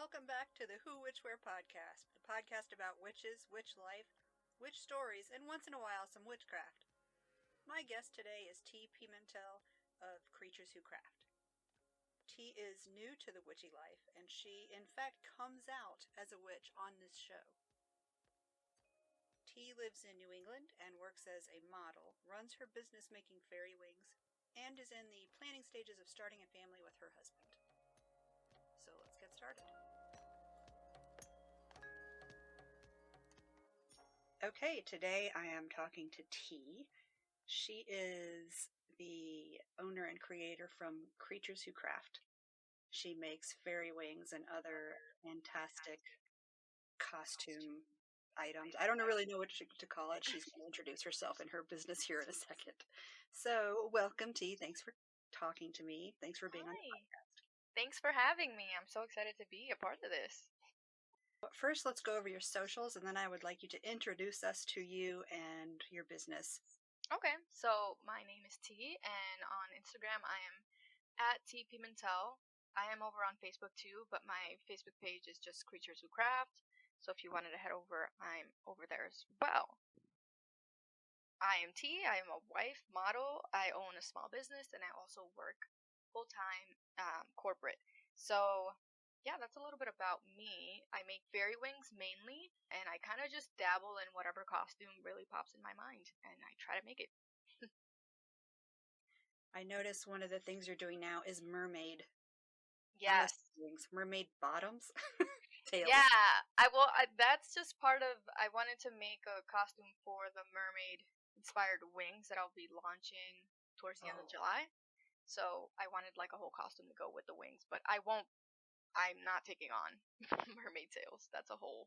Welcome back to the Who, Witch, Where podcast, the podcast about witches, witch life, witch stories, and once in a while some witchcraft. My guest today is T. Pimentel of Creatures Who Craft. T is new to the witchy life, and she, in fact, comes out as a witch on this show. T lives in New England and works as a model, runs her business making fairy wings, and is in the planning stages of starting a family with her husband. So let's get started. Okay, today I am talking to T. She is the owner and creator from Creatures Who Craft. She makes fairy wings and other fantastic costume items. I don't really know what to call it. She's going to introduce herself and her business here in a second. So, welcome, T. Thanks for talking to me. Thanks for being on the podcast. Thanks for having me. I'm so excited to be a part of this. But first, let's go over your socials, and then I would like you to introduce us to you and your business. Okay, so my name is T, and on Instagram I am at T Pimentel. I am over on Facebook too, but my Facebook page is just Creatures Who Craft. So if you wanted to head over, I'm over there as well. I am T. I am a wife, model. I own a small business, and I also work full-time corporate. So yeah, that's a little bit about me. I make fairy wings mainly, and I kind of just dabble in whatever costume really pops in my mind, and I try to make it. I notice one of the things you're doing now is mermaid. Yes. Wings, mermaid bottoms. Tails. Yeah, that's just part of. I wanted to make a costume for the mermaid-inspired wings that I'll be launching towards the end of July. So I wanted like a whole costume to go with the wings, but I'm not taking on mermaid tails. That's a whole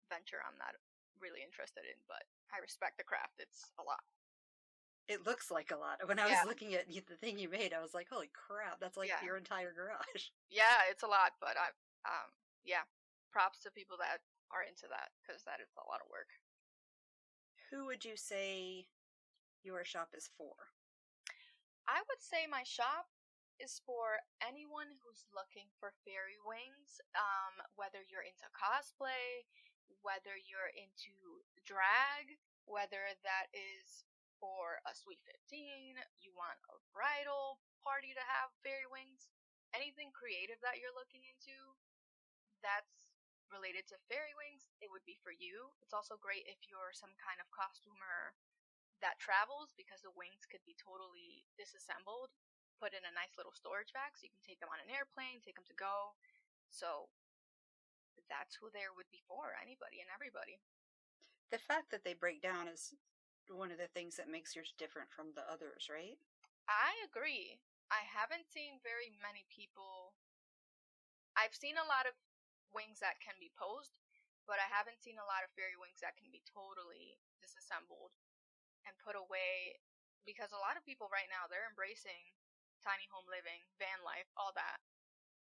venture I'm not really interested in, but I respect the craft. It's a lot. It looks like a lot. When I was looking at the thing you made, I was like, holy crap, that's like your entire garage. Yeah, it's a lot, but props to people that are into that, because that is a lot of work. Who would you say your shop is for? I would say my shop is for anyone who's looking for fairy wings, whether you're into cosplay, whether you're into drag, whether that is for a Sweet 15, you want a bridal party to have fairy wings, anything creative that you're looking into that's related to fairy wings, it would be for you. It's also great if you're some kind of costumer that travels, because the wings could be totally disassembled, put in a nice little storage bag, so you can take them on an airplane, take them to go. So that's who there would be for, anybody and everybody. The fact that they break down is one of the things that makes yours different from the others, right? I agree. I haven't seen very many people. I've seen a lot of wings that can be posed, but I haven't seen a lot of fairy wings that can be totally disassembled and put away, because a lot of people right now, they're embracing tiny home living, van life, all that.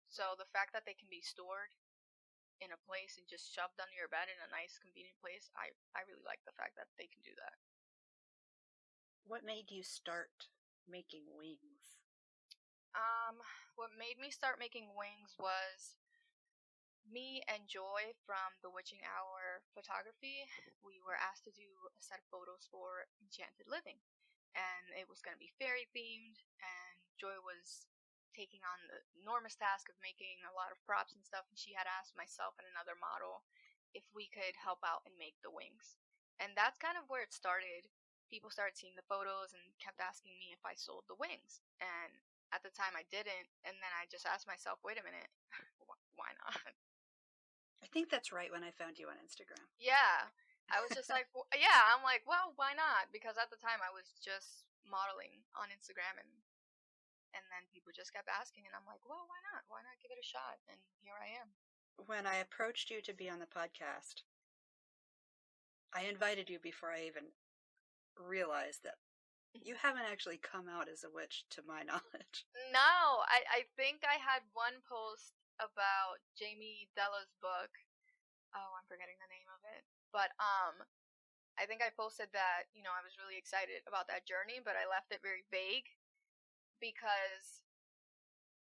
So the fact that they can be stored in a place and just shoved under your bed in a nice convenient place, I really like the fact that they can do that. What made you start making wings? What made me start making wings was me and Joy from the Witching Hour photography. We were asked to do a set of photos for Enchanted Living, and it was going to be fairy themed, and Joy was taking on the enormous task of making a lot of props and stuff, and she had asked myself and another model if we could help out and make the wings. And that's kind of where it started. People started seeing the photos and kept asking me if I sold the wings, and at the time I didn't, and then I just asked myself, wait a minute, why not? I think that's right when I found you on Instagram. Yeah. I was just like, yeah, I'm like, well, why not? Because at the time I was just modeling on Instagram, and then people just kept asking, and I'm like, well, why not? Why not give it a shot? And here I am. When I approached you to be on the podcast, I invited you before I even realized that you haven't actually come out as a witch, to my knowledge. No, I think I had one post about Jamie Della's book. Oh, I'm forgetting the name of it. But I think I posted that, I was really excited about that journey, but I left it very vague, because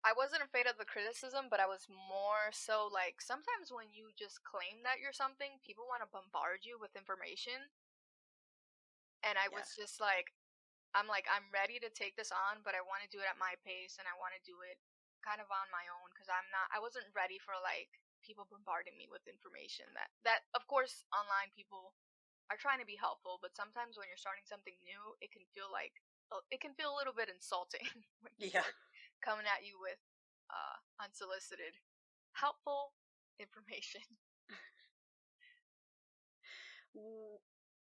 I wasn't afraid of the criticism, but I was more so like sometimes when you just claim that you're something, people want to bombard you with information, and I Yeah. was just like, I'm ready to take this on, but I want to do it at my pace, and I want to do it kind of on my own because I wasn't ready for like people bombarding me with information that of course online people are trying to be helpful, but sometimes when you're starting something new, it can feel a little bit insulting when people Yeah. are coming at you with unsolicited helpful information.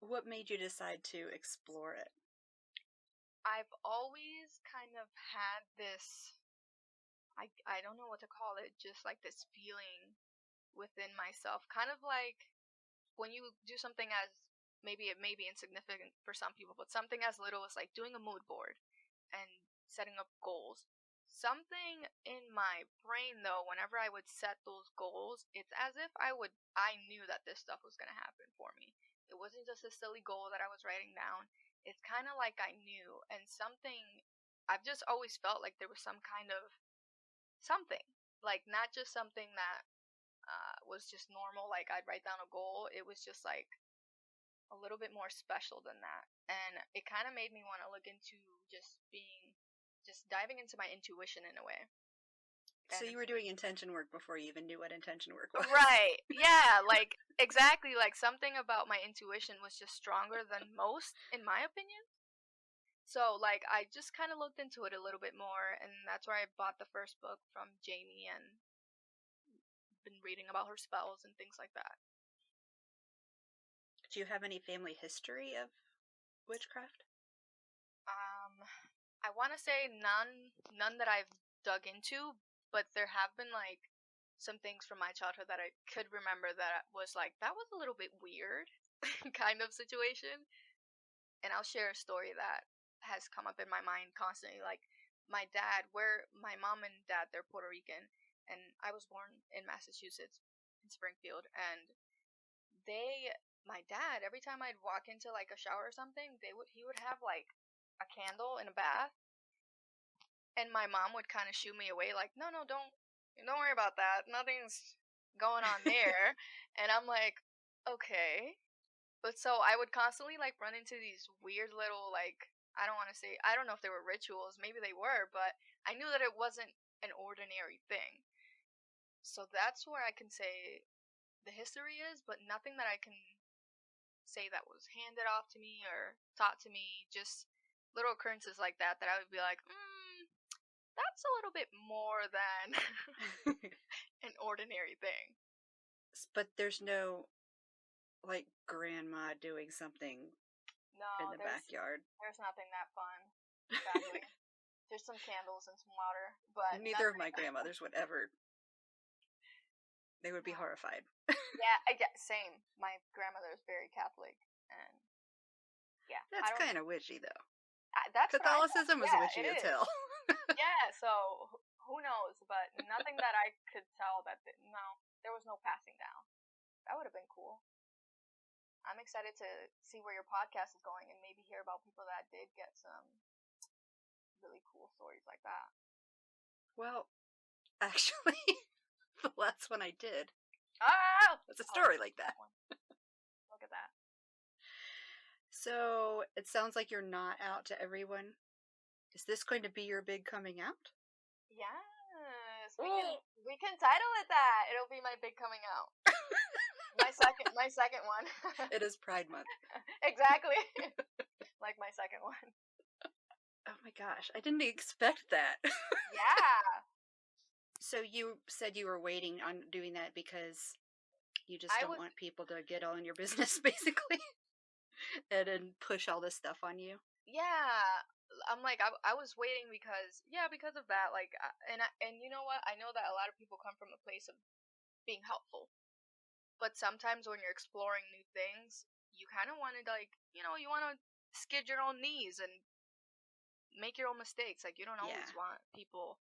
What made you decide to explore it? I've always kind of had this I don't know what to call it, just like this feeling within myself, kind of like when you do something as maybe it may be insignificant for some people, but something as little as like doing a mood board and setting up goals. Something in my brain though, whenever I would set those goals, it's as if I knew that this stuff was gonna happen for me. It wasn't just a silly goal that I was writing down. It's kinda like I knew and something I've just always felt like there was some kind of something. Like not just something that was just normal, like I'd write down a goal. It was just like a little bit more special than that. And it kind of made me want to look into just diving into my intuition in a way. So And you were doing intention work before you even knew what intention work was. right. Yeah, like exactly like something about my intuition was just stronger than most in my opinion. So like I just kind of looked into it a little bit more and that's where I bought the first book from Jamie and been reading about her spells and things like that. Do you have any family history of witchcraft? Um, I want to say none that I've dug into, but there have been like some things from my childhood that I could remember that was like that was a little bit weird kind of situation. And I'll share a story that has come up in my mind constantly. Like my dad, where my mom and dad, they're Puerto Rican, and I was born in Massachusetts, in Springfield, and they my dad every time I'd walk into like a shower or something he would have like a candle in a bath and my mom would kind of shoo me away like no don't worry about that, nothing's going on there. And I'm like okay, but so I would constantly like run into these weird little like I don't know if they were rituals, maybe they were, but I knew that it wasn't an ordinary thing. So that's where I can say the history is, but nothing that I can say that was handed off to me or taught to me. Just little occurrences like that that I would be like, that's a little bit more than an ordinary thing. But there's no like grandma doing something No, in the backyard. there's nothing that fun. Sadly, there's some candles and some water, but Neither of my grandmothers would ever. They would be horrified. Yeah, I get same. My grandmother is very Catholic, and yeah, That's kind of witchy, though. That's Catholicism is witchy as hell. Yeah, so who knows? But nothing that I could tell no, there was no passing down. That would have been cool. I'm excited to see where your podcast is going and maybe hear about people that did get some really cool stories like that. Well, actually, the last one I did. Oh! It's a story like that. Look at that. So, it sounds like you're not out to everyone. Is this going to be your big coming out? Yes. We can title it that. It'll be my big coming out. my second one. It is Pride Month. Exactly. Like my second one. Oh my gosh, I didn't expect that. Yeah. So you said you were waiting on doing that because you just don't want people to get all in your business, basically, and then push all this stuff on you. Yeah, I'm like I was waiting because of that. Like, and you know what? I know that a lot of people come from a place of being helpful, but sometimes when you're exploring new things, you kind of want to like you want to skid your own knees and make your own mistakes. Like you don't always want people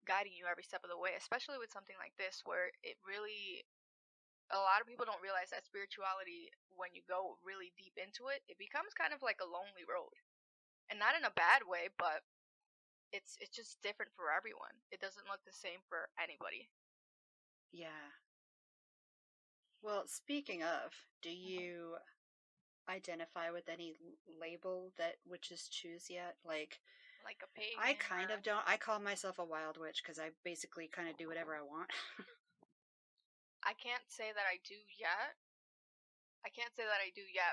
guiding you every step of the way, especially with something like this where it really a lot of people don't realize that spirituality when you go really deep into it, it becomes kind of like a lonely road. And not in a bad way, but it's just different for everyone. It doesn't look the same for anybody. Yeah. Well, speaking of, do you identify with any label that witches choose yet? Like Like a pagan. I kind of don't. I call myself a wild witch because I basically kind of do whatever I want. I can't say that I do yet.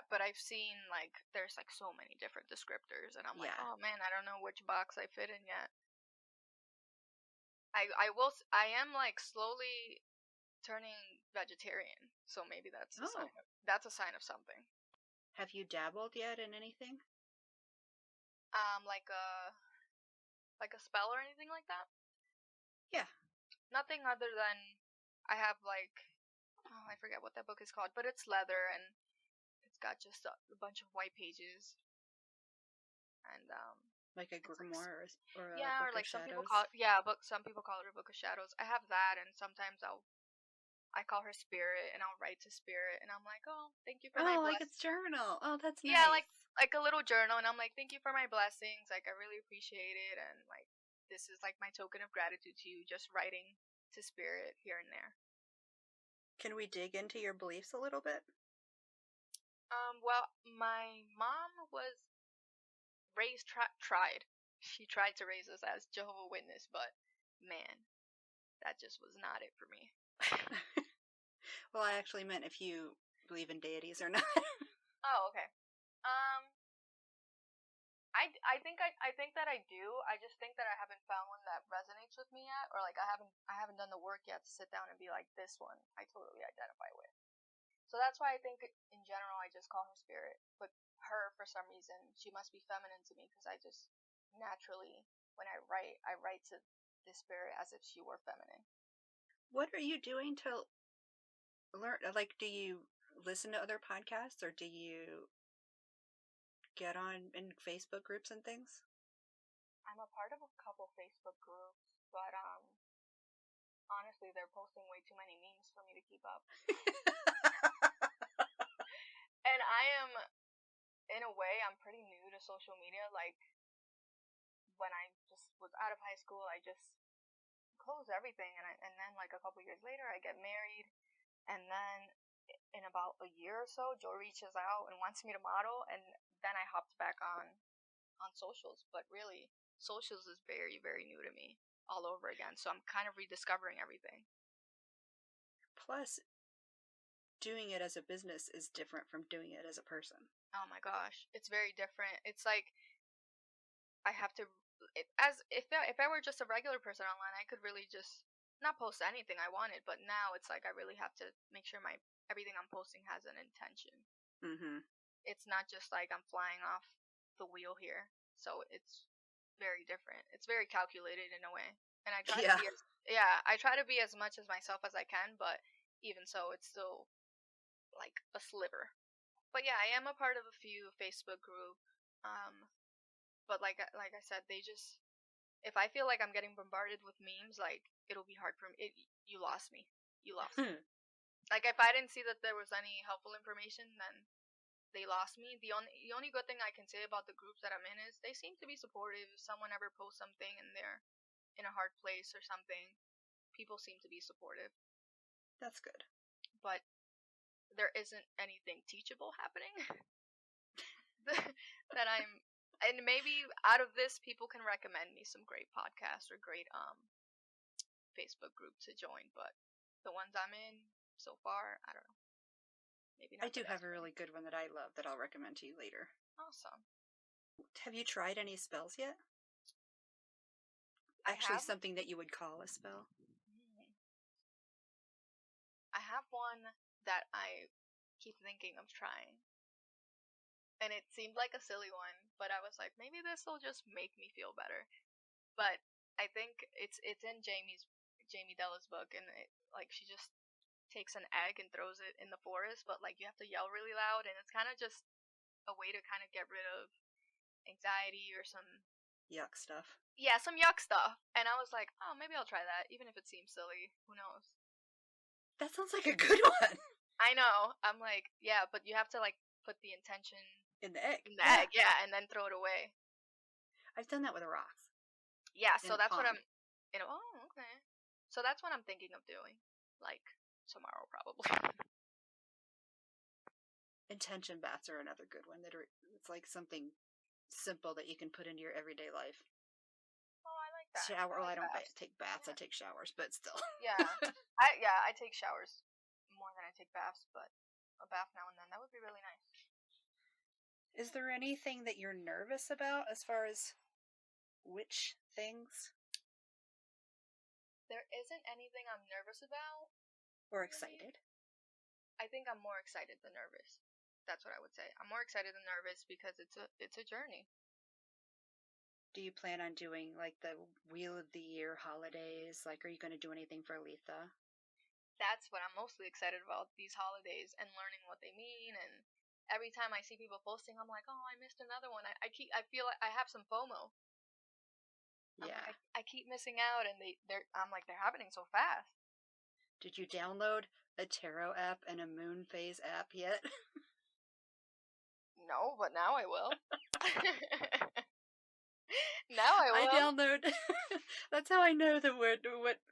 But I've seen like there's like so many different descriptors, and I'm like, Yeah. oh man, I don't know which box I fit in yet. I am like slowly turning vegetarian, so maybe that's a sign. Oh, That's a sign of something. have you dabbled yet in anything? Like a spell or anything like that. Yeah. Nothing other than I have like, oh, I forget what that book is called, but it's leather and it's got just a bunch of white pages. And Like a grimoire or a yeah, or book of like some people shadows? call it, some people call it a book of shadows. I have that, and sometimes I call her spirit, and I'll write to spirit, and I'm like, oh, thank you for my Oh, like blessings. it's journal. Oh, that's Yeah, nice. like a little journal, and I'm like, thank you for my blessings. Like I really appreciate it, and like this is like my token of gratitude to you. Just writing to spirit here and there. Can we dig into your beliefs a little bit? Well, my mom was tried. She tried to raise us as Jehovah's Witness, but man, that just was not it for me. Well, I actually meant if you believe in deities or not. Oh, okay. Um, I think that I do. I just think that I haven't found one that resonates with me yet, or like I haven't done the work yet to sit down and be like, this one I totally identify with. So that's why I think in general I just call her spirit, but her for some reason she must be feminine to me because I just naturally when I write to this spirit as if she were feminine. What are you doing to learn? Like, do you listen to other podcasts or do you get on in Facebook groups and things? I'm a part of a couple Facebook groups, but honestly they're posting way too many memes for me to keep up. And I am in a way I'm pretty new to social media. Like when I just was out of high school, I just closed everything, and then like a couple years later, I get married, and then in about a year or so, Joe reaches out and wants me to model, and then I hopped back on socials. But really, socials is very very new to me all over again. So I'm kind of rediscovering everything. Plus, doing it as a business is different from doing it as a person. Oh my gosh, it's very different. It's like I have to as if I were just a regular person online, I could really just not post anything I wanted. But now it's like I really have to make sure my everything I'm posting has an intention. Mm-hmm. It's not just like I'm flying off the wheel here. So it's very different. It's very calculated in a way. And I try to Yeah. be I try to be as much as myself as I can, but even so it's still like a sliver. But yeah, I am a part of a few Facebook group. But like I said, they just if I feel like I'm getting bombarded with memes, like it'll be hard for me. You lost me. You lost me. Like if I didn't see that there was any helpful information, then they lost me. The only good thing I can say about the groups that I'm in is they seem to be supportive. If someone ever posts something and they're in a hard place or something, people seem to be supportive. That's good. But there isn't anything teachable happening that I'm and maybe out of this people can recommend me some great podcasts or great Facebook group to join, but the ones I'm in so far, I don't know. Maybe not. I do have a really good one that I love that I'll recommend to you later. Awesome. Have you tried any spells yet? Actually, something that you would call a spell. I have one that I keep thinking of trying. And it seemed like a silly one, but I was like, maybe this will just make me feel better. But I think it's in Jamie Della's book, and like she just takes an egg and throws it in the forest, but like you have to yell really loud, and it's kind of just a way to kind of get rid of anxiety or some yuck stuff. Yeah, some yuck stuff. And I was like, oh, maybe I'll try that, even if it seems silly. Who knows? That sounds like a good one. I know. I'm like, yeah, but you have to like put the intention in the egg. In the egg, yeah, and then throw it away. I've done that with rocks. Yeah, in so a that's what pond. oh, okay. So that's what I'm thinking of doing. Like, tomorrow, probably. Intention baths are another good one. It's like something simple that you can put into your everyday life. Oh, I like that. Shower. I Well, like I don't baths. take baths. I Yeah. take showers, but still. Yeah. I take showers more than I take baths, but a bath now and then, that would be really nice. Is there anything that you're nervous about as far as witch things? There isn't anything I'm nervous about. Or Really. excited? I think I'm more excited than nervous. That's what I would say. I'm more excited than nervous because it's a journey. Do you plan on doing like the Wheel of the Year holidays? Like, are you going to do anything for Letha? That's what I'm mostly excited about, these holidays and learning what they mean. And every time I see people posting, I'm like, oh, I missed another one. I feel like I have some FOMO. I'm Yeah. like, I keep missing out, and I'm like, they're happening so fast. Did you download a tarot app and a moon phase app yet? No, but now I will. Now I will. I download. That's how I know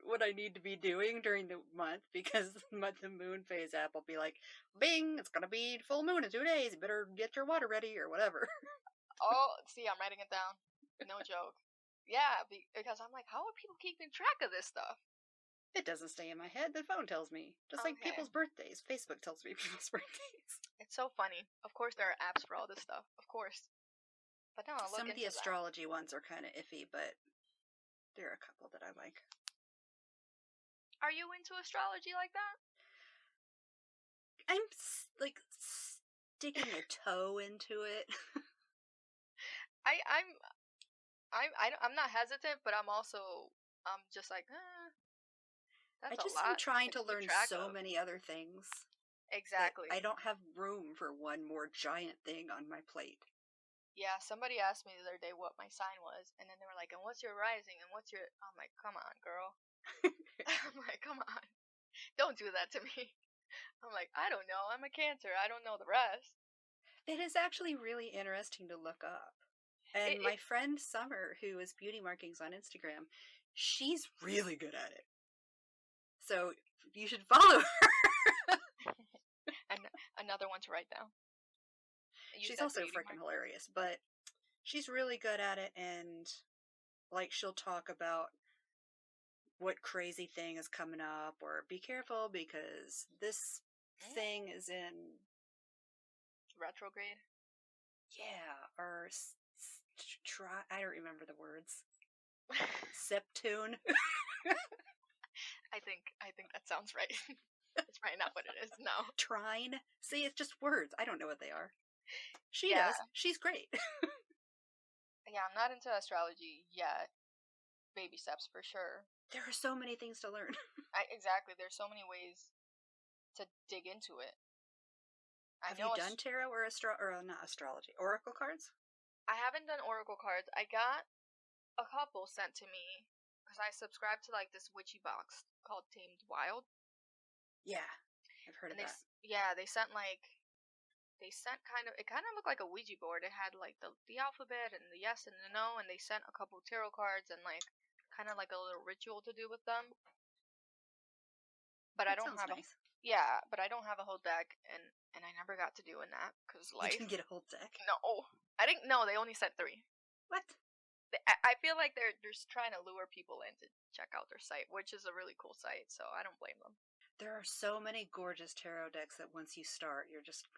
what I need to be doing during the month, because the moon phase app will be like, "Bing! It's gonna be full moon in 2 days. You better get your water ready or whatever." Oh, see, I'm writing it down. No joke. Yeah, because I'm like, how are people keeping track of this stuff? It doesn't stay in my head. The phone tells me. Just like Okay. people's birthdays. Facebook tells me people's birthdays. It's so funny. Of course, there are apps for all this stuff. Of course. But no, I'll look Some of into the that. astrology ones are kind of iffy, but there are a couple that I like. Are you into astrology like that? I'm like sticking a toe into it. I'm not hesitant, but I'm just like, that's a am lot trying to to keep learn track so of. many other things that Exactly. I don't have room for one more giant thing on my plate. Yeah, somebody asked me the other day what my sign was, and then they were like, and what's your rising, and what's your... I'm like, come on, girl. I'm like, come on. Don't do that to me. I'm like, I don't know. I'm a Cancer. I don't know the rest. It is actually really interesting to look up. And my friend Summer, who is beauty markings on Instagram, she's really good at it. So you should follow her. And another one to write down. She's also freaking hilarious, but she's really good at it, and like she'll talk about what crazy thing is coming up, or be careful because this thing is in retrograde. Yeah, or try. I don't remember the words. Septune. I think that sounds right. It's probably not what it is. No. Trine. See, it's just words. I don't know what they are. She does. She's great. Yeah, I'm not into astrology yet. Baby steps for sure. There are so many things to learn. Exactly. There's so many ways to dig into it. Have you done tarot or not astrology? Oracle cards? I haven't done oracle cards. I got a couple sent to me because I subscribe to like this witchy box called Tamed Wild. Yeah, I've heard of that. Yeah, they sent kind of, it kind of looked like a Ouija board. It had like the alphabet and the yes and the no, and they sent a couple tarot cards and like kind of like a little ritual to do with them. But I don't have nice. But I don't have a whole deck, and I never got to doing that because life. You didn't get a whole deck? No, I didn't. No, they only sent 3. What? I feel like they're just trying to lure people in to check out their site, which is a really cool site, so I don't blame them. There are so many gorgeous tarot decks that once you start, you're just...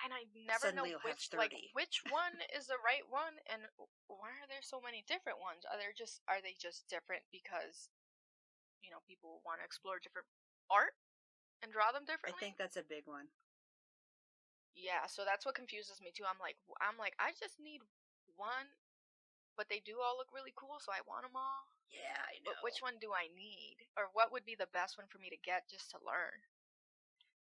And I never know which one is the right one, and why are there so many different ones? Are they just different because, you know, people want to explore different art and draw them differently? I think that's a big one. Yeah, so that's what confuses me too. I'm like, I just need one, but they do all look really cool, so I want them all. Yeah, I know. But which one do I need? Or what would be the best one for me to get just to learn?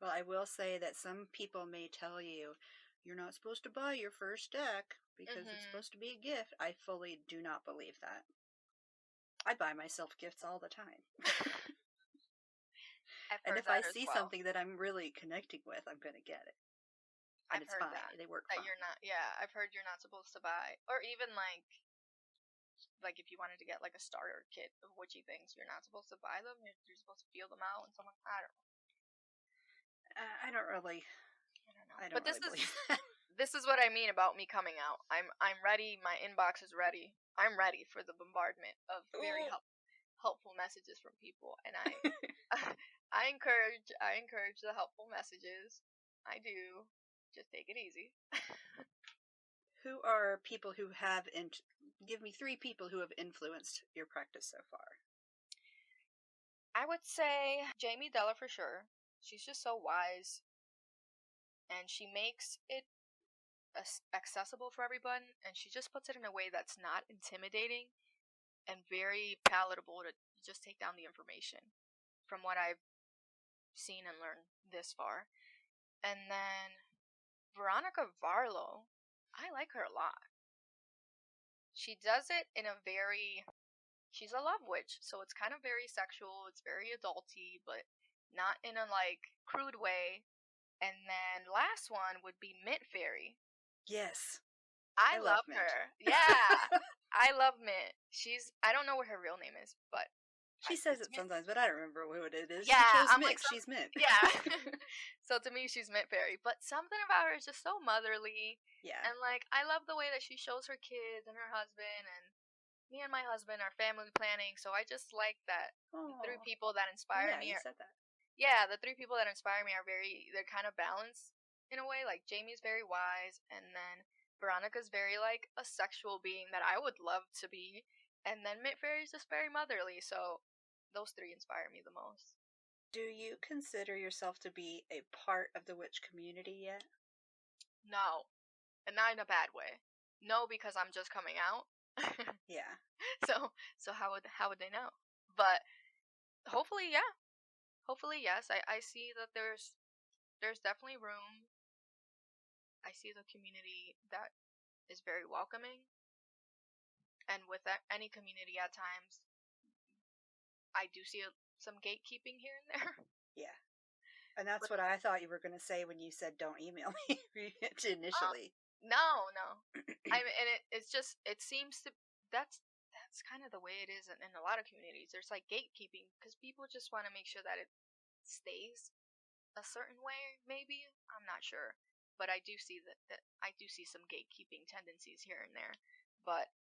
Well, I will say that some people may tell you, you're not supposed to buy your first deck because it's supposed to be a gift. I fully do not believe that. I buy myself gifts all the time. And if I see something that I'm really connecting with, I'm going to get it. And it's fine. They work fine. I've heard you're not supposed to buy. Or even like like, if you wanted to get, like, a starter kit of witchy things, you're not supposed to buy them. You're supposed to feel them out, and someone, I don't know. I don't really. I don't know. I don't But really believe that. this is what I mean about me coming out. I'm ready. My inbox is ready. I'm ready for the bombardment of very helpful messages from people, and I encourage the helpful messages. I do. Just take it easy. Who are people who have give me 3 people who have influenced your practice so far? I would say Jamie Della for sure. She's just so wise, and she makes it accessible for everyone, and she just puts it in a way that's not intimidating and very palatable to just take down the information from what I've seen and learned this far. And then Veronica Varlow, I like her a lot. She does it in a very, she's a love witch, so it's kind of very sexual, it's very adulty, but not in a like crude way. And then last one would be Mint Fairy. Yes. I love her. Yeah. I love Mint. I don't know what her real name is, but she says it sometimes, but I don't remember what it is. Yeah, she chose I'm Mint. like, she's Mint. Yeah. So to me, she's Mint Fairy. But something about her is just so motherly. Yeah. And like, I love the way that she shows her kids and her husband, and me and my husband are family planning. So I just like that. The 3 people that inspire me. Yeah, you said that. Yeah, the 3 people that inspire me are they're kind of balanced in a way. Like, Jamie's very wise, and then Veronica's very, like, a sexual being that I would love to be, and then Mint Fairy's just very motherly, so those 3 inspire me the most. Do you consider yourself to be a part of the witch community yet? No, and not in a bad way. No, because I'm just coming out. Yeah. So how would they know? But hopefully, yeah. Hopefully, yes. I see that there's definitely room. I see the community that is very welcoming, and with any community at times, I do see some gatekeeping here and there. Yeah, and that's what I thought you were going to say when you said don't email me initially. No. And it's just, it seems to, that's kind of the way it is in a lot of communities. There's like gatekeeping because people just want to make sure that it stays a certain way. Maybe, I'm not sure. But I do see that I do see some gatekeeping tendencies here and there. But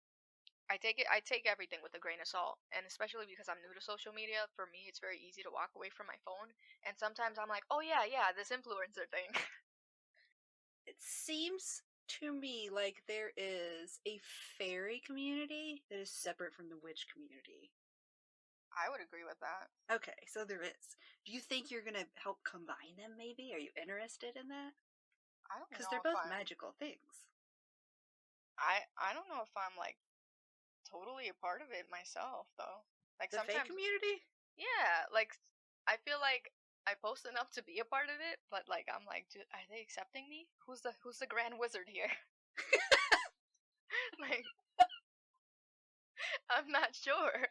I take everything with a grain of salt, and especially because I'm new to social media, for me it's very easy to walk away from my phone, and sometimes I'm like, oh yeah, this influencer thing. It seems to me like there is a fairy community that is separate from the witch community. I would agree with that. Okay, so there is. Do you think you're going to help combine them, maybe? Are you interested in that? I don't know. Because they're both magical things. I don't know if I'm, like, totally a part of it myself, though. Like, the sometimes, fae community? Yeah, like, I feel like I post enough to be a part of it, but, like, I'm like, are they accepting me? Who's the grand wizard here? Like, I'm not sure.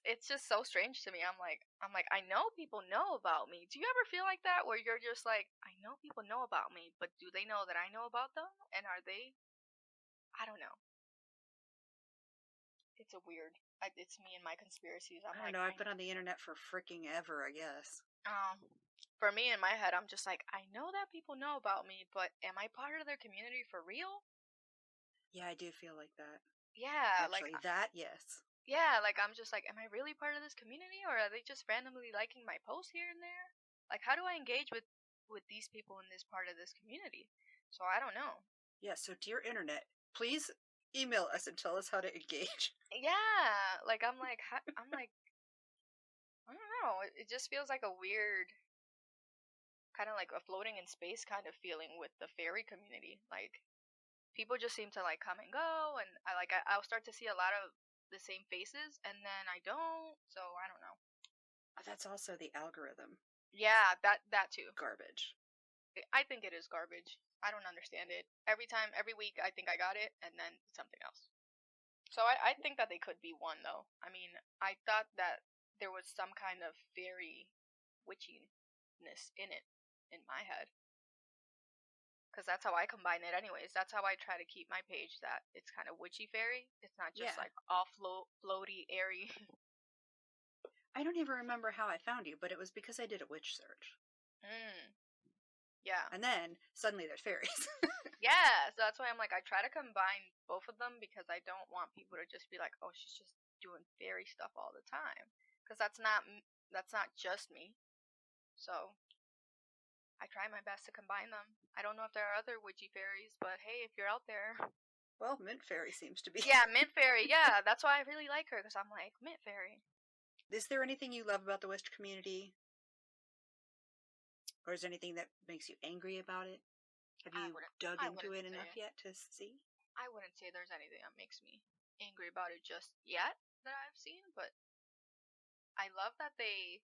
It's just so strange to me. I'm like, I know people know about me. Do you ever feel like that, where you're just like, I know people know about me, but do they know that I know about them? And are they? I don't know. It's a weird. It's me and my conspiracies. I don't know. I've been on the internet for freaking ever, I guess. For me, in my head, I'm just like, I know that people know about me, but am I part of their community for real? Yeah, I do feel like that. Yeah, actually, like that, yes. Yeah, like, I'm just like, am I really part of this community, or are they just randomly liking my posts here and there? Like, how do I engage with these people in this part of this community? So I don't know. Yeah, so dear internet, please email us and tell us how to engage. Yeah, like, I'm like, I don't know. It just feels like a weird, kind of like a floating in space kind of feeling with the fairy community. Like, people just seem to, like, come and go, and I'll start to see a lot of the same faces, and then I don't, so I don't know. That's also the algorithm. Yeah, that too. Garbage. I think it is garbage. I don't understand it. Every week, I think I got it, and then something else. So I think that they could be one, though. I mean, I thought that there was some kind of fairy witchiness in it, in my head. Because that's how I combine it anyways. That's how I try to keep my page, that it's kind of witchy fairy. It's not just Yeah. like all floaty, airy. I don't even remember how I found you, but it was because I did a witch search. Yeah. And then suddenly there's fairies. Yeah, so that's why I'm like, I try to combine both of them, because I don't want people to just be like, oh, she's just doing fairy stuff all the time. Because that's not just me. So I try my best to combine them. I don't know if there are other witchy fairies, but hey, if you're out there. Well, Mint Fairy seems to be. Yeah, Mint Fairy. Yeah, that's why I really like her, because I'm like, Mint Fairy. Is there anything you love about the witch community? Or is there anything that makes you angry about it? Have you dug into it enough yet to see? I wouldn't say there's anything that makes me angry about it just yet that I've seen, but I love that they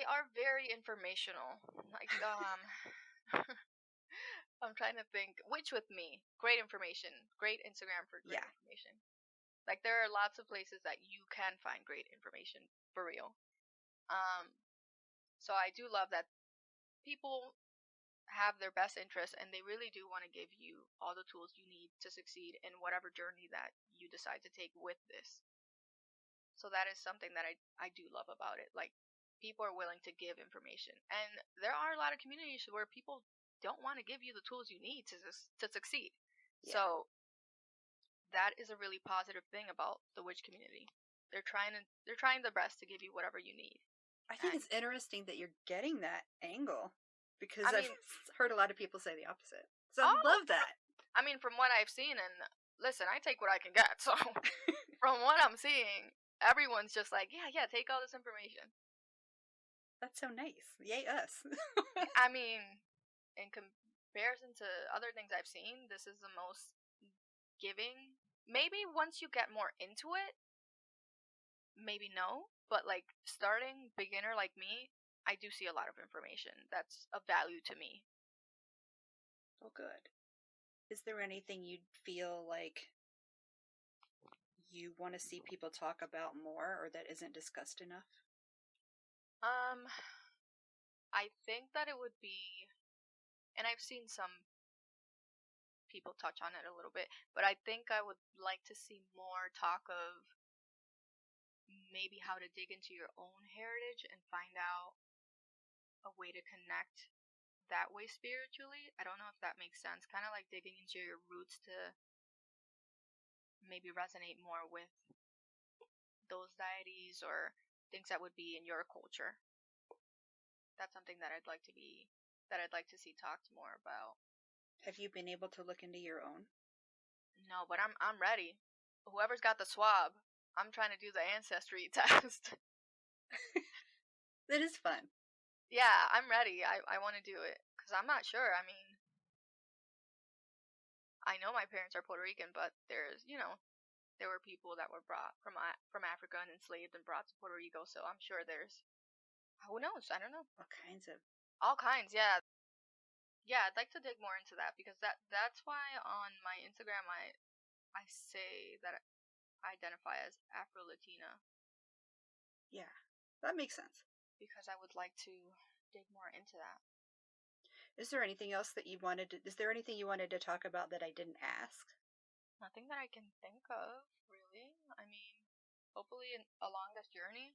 are very informational. Like, I'm trying to think. Which with me, great information, great Instagram for great information. Like, there are lots of places that you can find great information for real. So I do love that people have their best interests, and they really do want to give you all the tools you need to succeed in whatever journey that you decide to take with this. So that is something that I do love about it. Like, people are willing to give information, and there are a lot of communities where people don't want to give you the tools you need to succeed. Yeah. So that is a really positive thing about the witch community. They're trying their best to give you whatever you need. I think it's interesting that you're getting that angle, because I've heard a lot of people say the opposite. So I love that. I mean, from what I've seen, and listen, I take what I can get. So from what I'm seeing, everyone's just like, yeah, take all this information. That's so nice. Yay us. I mean, in comparison to other things I've seen, this is the most giving. Maybe once you get more into it, maybe no. But like, starting beginner like me, I do see a lot of information that's of value to me. Oh, good. Is there anything you'd feel like you want to see people talk about more, or that isn't discussed enough? I think that it would be, and I've seen some people touch on it a little bit, but I think I would like to see more talk of maybe how to dig into your own heritage and find out a way to connect that way spiritually. I don't know if that makes sense. Kind of like digging into your roots to maybe resonate more with those deities or things that would be in your culture. That's something that I'd like to see talked more about. Have you been able to look into your own? No, but I'm ready. Whoever's got the swab, I'm trying to do the ancestry test. That is fun. Yeah, I'm ready. I want to do it because I'm not sure. I mean, I know my parents are Puerto Rican, but there's, there were people that were brought from Africa and enslaved and brought to Puerto Rico, so I'm sure there's, who knows? I don't know. All kinds, yeah. Yeah, I'd like to dig more into that, because that's why on my Instagram I say that I identify as Afro-Latina. Yeah, that makes sense. Because I would like to dig more into that. Is there anything else that is there anything you wanted to talk about that I didn't ask? Nothing that I can think of, really. I mean, hopefully along this journey,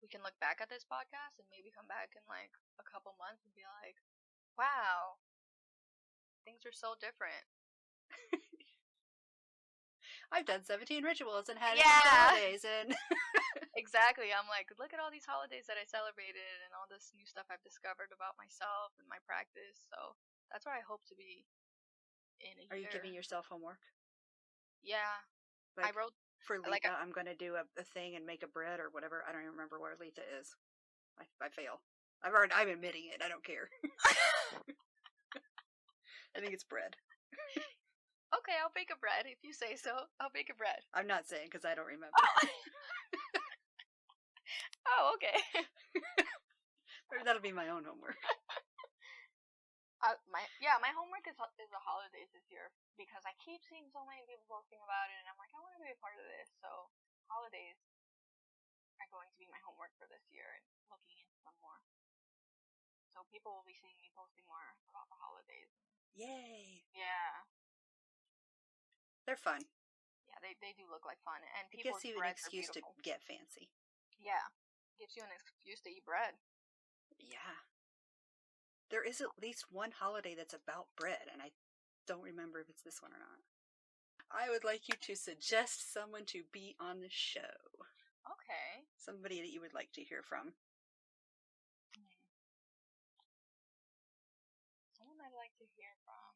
we can look back at this podcast and maybe come back in like a couple months and be like, wow, things are so different. I've done 17 rituals and had holidays and exactly. I'm like, look at all these holidays that I celebrated and all this new stuff I've discovered about myself and my practice. So that's where I hope to be in a year. Are you giving yourself homework? Yeah. Like, I wrote for Letha, I'm going to do a thing and make a bread or whatever. I don't even remember where Letha is. I fail. I'm admitting it. I don't care. I think it's bread. Okay, I'll bake a bread if you say so. I'll bake a bread. I'm not saying because I don't remember. Oh, okay. Maybe that'll be my own homework. My homework is the holidays this year, because I keep seeing so many people posting about it, and I'm like, I want to be a part of this. So holidays are going to be my homework for this year, and looking into them more. so people will be seeing me posting more about the holidays. Yay! Yeah. They're fun. Yeah, they do look like fun, and It gives people's you an breads are excuse to beautiful. get fancy. Yeah, gives you an excuse to eat bread. Yeah. There is at least one holiday that's about bread, and I don't remember if it's this one or not. I would like you to suggest someone to be on the show. Okay. Somebody that you would like to hear from. Someone I'd like to hear from.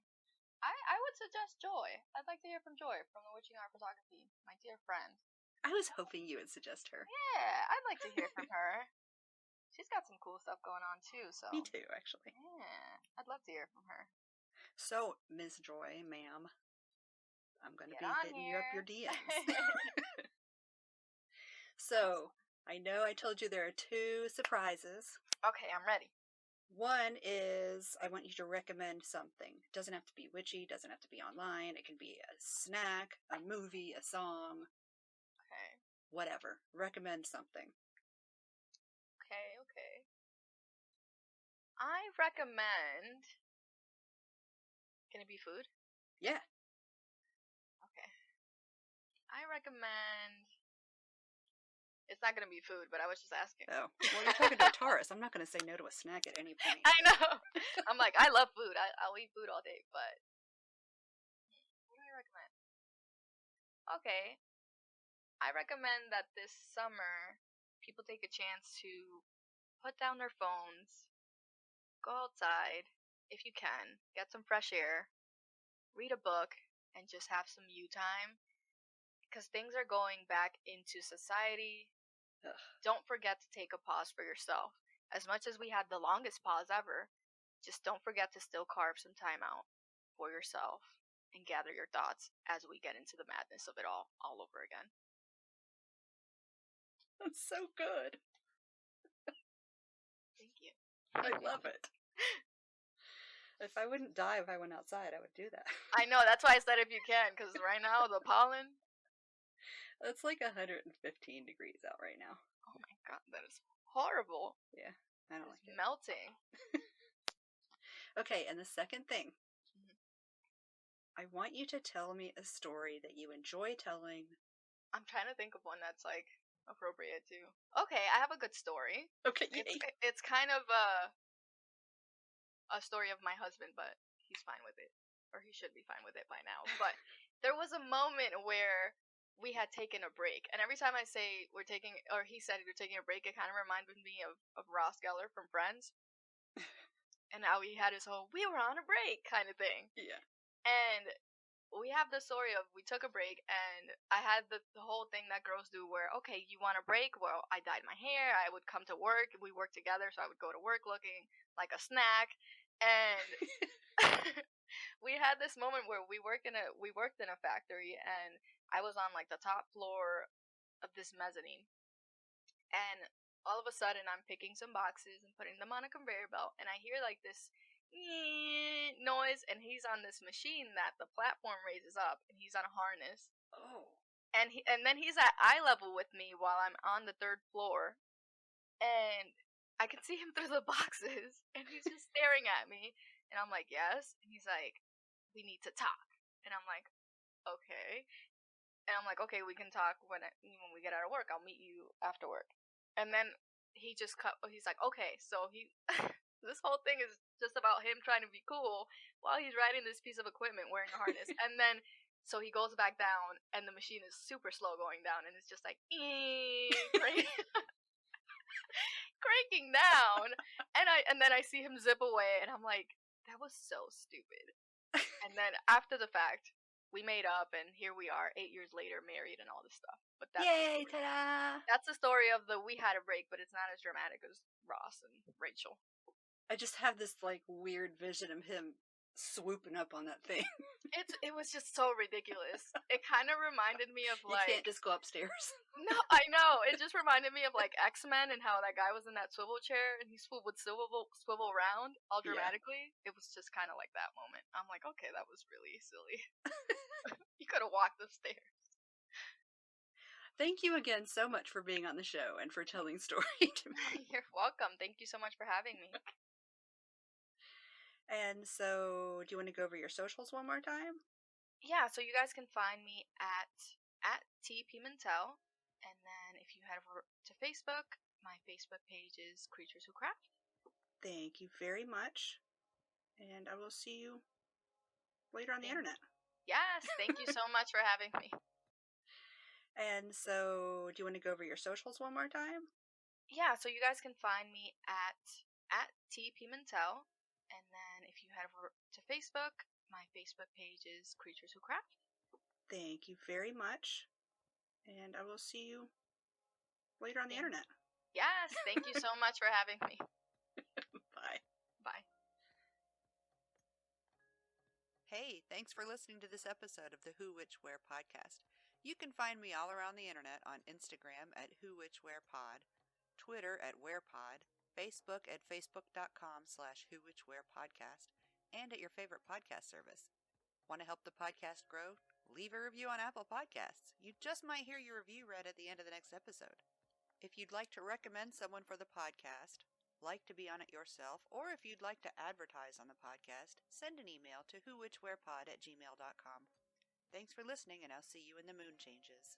I would suggest Joy. I'd like to hear from Joy from the Witching Art Photography, my dear friend. I was hoping you would suggest her. Yeah, I'd like to hear from her. She's got some cool stuff going on too, so. Me too, actually. Yeah, I'd love to hear from her. So, Ms. Joy, ma'am, I'm going to be hitting you up your DMs. So, I know I told you there are 2 surprises. Okay, I'm ready. One is I want you to recommend something. It doesn't have to be witchy, doesn't have to be online. It can be a snack, a movie, a song. Okay. Whatever. Recommend something. Okay. I recommend. Can it be food? Yeah. Okay. I recommend. It's not gonna be food, but I was just asking. Oh. Well, you're talking to a Taurus. I'm not going to say no to a snack at any point. I know. I'm like, I love food. I'll eat food all day, but what do I recommend? Okay. I recommend that this summer people take a chance to put down their phones, go outside if you can, get some fresh air, read a book, and just have some you time. Because things are going back into society. Ugh. Don't forget to take a pause for yourself. As much as we had the longest pause ever, just don't forget to still carve some time out for yourself and gather your thoughts as we get into the madness of it all over again. That's so good. Thank you. I love it. If I wouldn't die if I went outside, I would do that. I know, that's why I said if you can, because right now the pollen. It's like 115 degrees out right now. Oh my god, that is horrible. Yeah, I don't like it. Melting. Okay, and the second thing. I want you to tell me a story that you enjoy telling. I'm trying to think of one that's like appropriate too. Okay, I have a good story. Okay, yay. It's kind of a story of my husband, but he's fine with it, or he should be fine with it by now. But there was a moment where we had taken a break, and every time I say we're taking, or he said we're taking a break, it kind of reminded me of Ross Geller from Friends. And now he had his whole "we were on a break" kind of thing. Yeah. And we have the story of we took a break, and I had the whole thing that girls do where, okay, you want a break? Well, I dyed my hair, I would come to work, we worked together, so I would go to work looking like a snack. And we had this moment where we worked in a factory, and I was on like the top floor of this mezzanine. And all of a sudden I'm picking some boxes and putting them on a conveyor belt, and I hear like this noise, and he's on this machine that the platform raises up, and he's on a harness. Oh. And then he's at eye level with me while I'm on the 3rd floor, and I can see him through the boxes, and he's just staring at me, and I'm like, yes, and he's like, we need to talk, and I'm like, okay, and I'm like, okay, we can talk when we get out of work. I'll meet you after work. And then he's like, okay, so he this whole thing is just about him trying to be cool while he's riding this piece of equipment wearing a harness. And then, so he goes back down, and the machine is super slow going down, and it's just like, cranking down. And then I see him zip away, and I'm like, that was so stupid. And then after the fact, we made up, and here we are, 8 years later, married and all this stuff. But that's yay, ta-da! That's the story of the we had a break, but it's not as dramatic as Ross and Rachel. I just have this like weird vision of him swooping up on that thing. It was just so ridiculous. It kind of reminded me of like, you can't just go upstairs. No, I know. It just reminded me of like X-Men and how that guy was in that swivel chair and he would swivel around all dramatically. Yeah. It was just kind of like that moment. I'm like, okay, that was really silly. You could have walked upstairs. Thank you again so much for being on the show and for telling story to me. You're welcome. Thank you so much for having me. And so, do you want to go over your socials one more time? Yeah, so you guys can find me at T Pimentel, and then if you head over to Facebook, my Facebook page is Creatures Who Craft. Thank you very much. And I will see you later on the internet. Yes, thank you so much for having me. And so, do you want to go over your socials one more time? Yeah, so you guys can find me at T Pimentel, and then if you head over to Facebook, my Facebook page is Creatures Who Craft. Thank you very much. And I will see you later on the internet. Yes, thank you so much for having me. Bye. Bye. Hey, thanks for listening to this episode of the Who Which Where podcast. You can find me all around the internet on Instagram at Who Which Where Pod, Twitter at WherePod, Facebook at facebook.com/Who Which Where podcast, and at your favorite podcast service. Want to help the podcast grow? Leave a review on Apple Podcasts. You just might hear your review read at the end of the next episode. If you'd like to recommend someone for the podcast, like to be on it yourself, or if you'd like to advertise on the podcast, send an email to whowhicwherepod@gmail.com. Thanks for listening, and I'll see you in the moon changes.